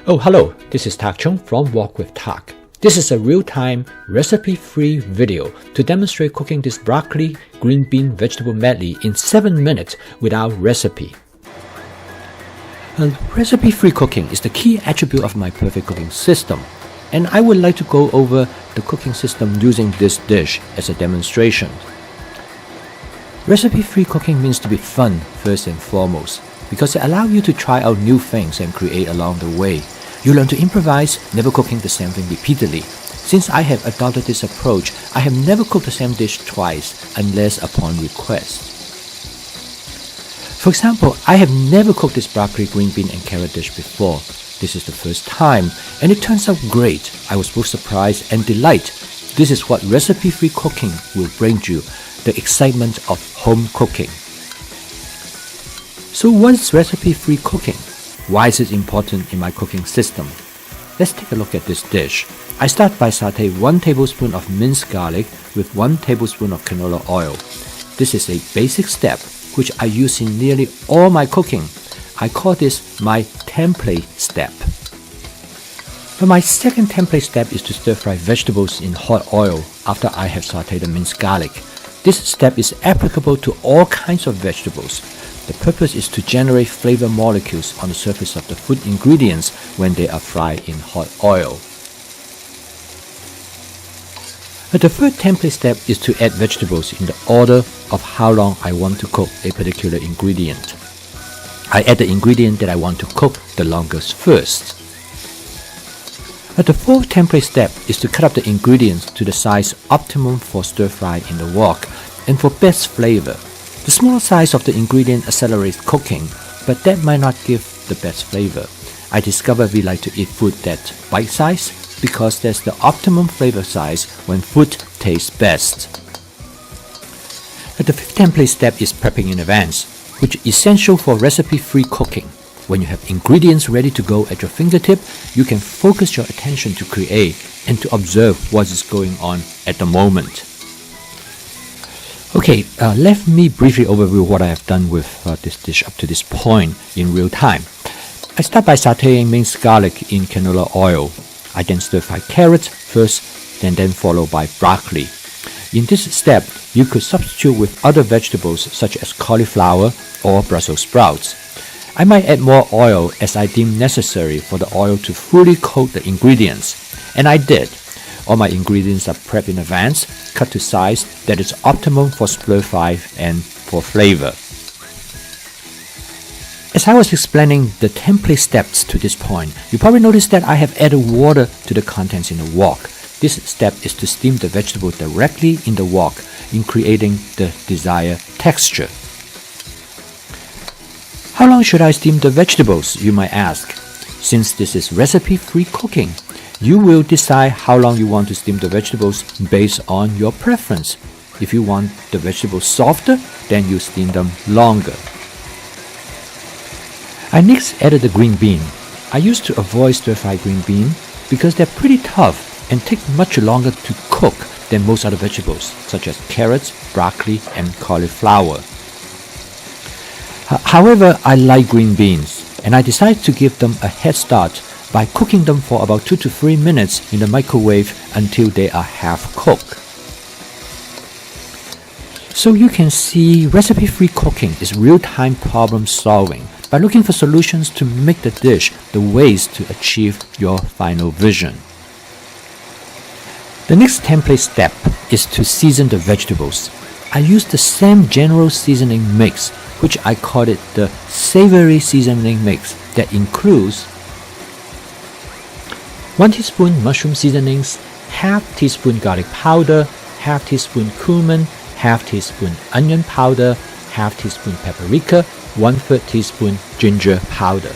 Oh, hello, this is Tak Chung from Walk with Tak. This is a real-time, recipe-free video to demonstrate cooking this broccoli green bean vegetable medley in 7 minutes without recipe. Recipe-free cooking is the key attribute of my perfect cooking system, and I would like to go over the cooking system using this dish as a demonstration. Recipe-free cooking means to be fun first and foremost, because it allows you to try out new things and create along the way. You learn to improvise, never cooking the same thing repeatedly. Since I have adopted this approach, I have never cooked the same dish twice unless upon request. For example, I have never cooked this broccoli, green bean and carrot dish before. This is the first time, and it turns out great. I was both surprised and delighted. This is what recipe-free cooking will bring you, the excitement of home cooking. So what is recipe-free cooking? Why is it important in my cooking system? Let's take a look at this dish. I start by sauté 1 tablespoon of minced garlic with 1 tablespoon of canola oil. This is a basic step which I use in nearly all my cooking. I call this my template step. But my second template step is to stir-fry vegetables in hot oil after I have sautéed the minced garlic. This step is applicable to all kinds of vegetables. The purpose is to generate flavor molecules on the surface of the food ingredients when they are fried in hot oil. The third template step is to add vegetables in the order of how long I want to cook a particular ingredient. I add the ingredient that I want to cook the longest first. The fourth template step is to cut up the ingredients to the size optimum for stir-fry in the wok and for best flavor. The smaller size of the ingredient accelerates cooking, but that might not give the best flavor. I discovered we like to eat food that's bite-sized because that's the optimum flavor size when food tastes best. The fifth template step is prepping in advance, which is essential for recipe-free cooking. When you have ingredients ready to go at your fingertip, you can focus your attention to create and to observe what is going on at the moment. Okay, let me briefly overview what I have done with this dish up to this point in real time. I start by sautéing minced garlic in canola oil. I then stir-fry carrots first, and then followed by broccoli. In this step, you could substitute with other vegetables such as cauliflower or Brussels sprouts. I might add more oil as I deem necessary for the oil to fully coat the ingredients, and I did. All my ingredients are prepped in advance, cut to size that is optimum for stir-fry and for flavor. As I was explaining the template steps to this point, you probably noticed that I have added water to the contents in the wok. This step is to steam the vegetable directly in the wok in creating the desired texture. How long should I steam the vegetables, you might ask? Since this is recipe-free cooking, you will decide how long you want to steam the vegetables based on your preference. If you want the vegetables softer, then you steam them longer. I next added the green bean. I used to avoid stir-fry green bean because they're pretty tough and take much longer to cook than most other vegetables, such as carrots, broccoli, and cauliflower. However, I like green beans, and I decided to give them a head start by cooking them for about 2 to 3 minutes in the microwave until they are half cooked. So you can see recipe-free cooking is real-time problem solving by looking for solutions to make the dish the ways to achieve your final vision. The next template step is to season the vegetables. I use the same general seasoning mix, which I call it the savory seasoning mix, that includes 1 teaspoon mushroom seasonings, half teaspoon garlic powder, half teaspoon cumin, half teaspoon onion powder, half teaspoon paprika, 1/3 teaspoon ginger powder.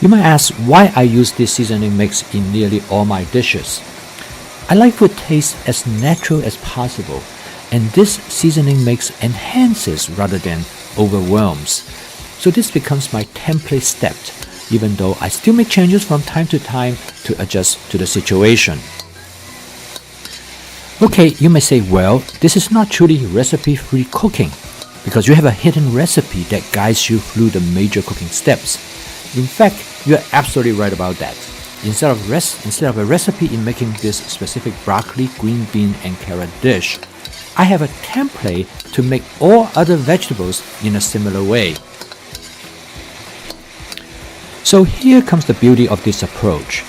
You might ask why I use this seasoning mix in nearly all my dishes. I like food taste as natural as possible, and this seasoning mix enhances rather than overwhelms. So this becomes my template step, even though I still make changes from time to time to adjust to the situation. Okay, you may say, well, this is not truly recipe-free cooking because you have a hidden recipe that guides you through the major cooking steps. In fact, you're absolutely right about that. Instead of a recipe in making this specific broccoli, green bean, and carrot dish, I have a template to make all other vegetables in a similar way. So here comes the beauty of this approach.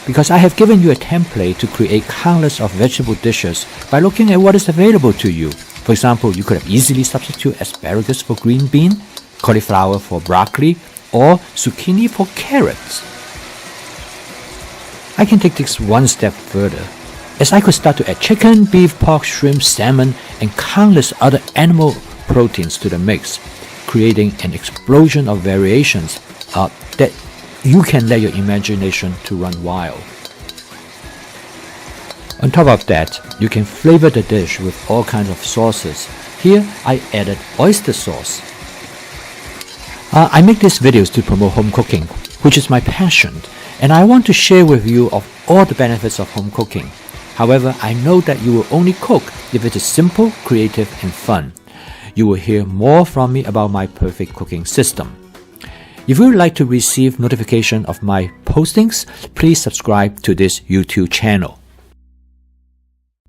Because I have given you a template to create countless of vegetable dishes by looking at what is available to you. For example, you could have easily substituted asparagus for green bean, cauliflower for broccoli, or zucchini for carrots. I can take this one step further, as I could start to add chicken, beef, pork, shrimp, salmon, and countless other animal proteins to the mix, creating an explosion of variations that you can let your imagination to run wild. On top of that, you can flavor the dish with all kinds of sauces. Here, I added oyster sauce. I make these videos to promote home cooking, which is my passion, and I want to share with you of all the benefits of home cooking. However, I know that you will only cook if it is simple, creative, and fun. You will hear more from me about my perfect cooking system. If you would like to receive notification of my postings, please subscribe to this YouTube channel.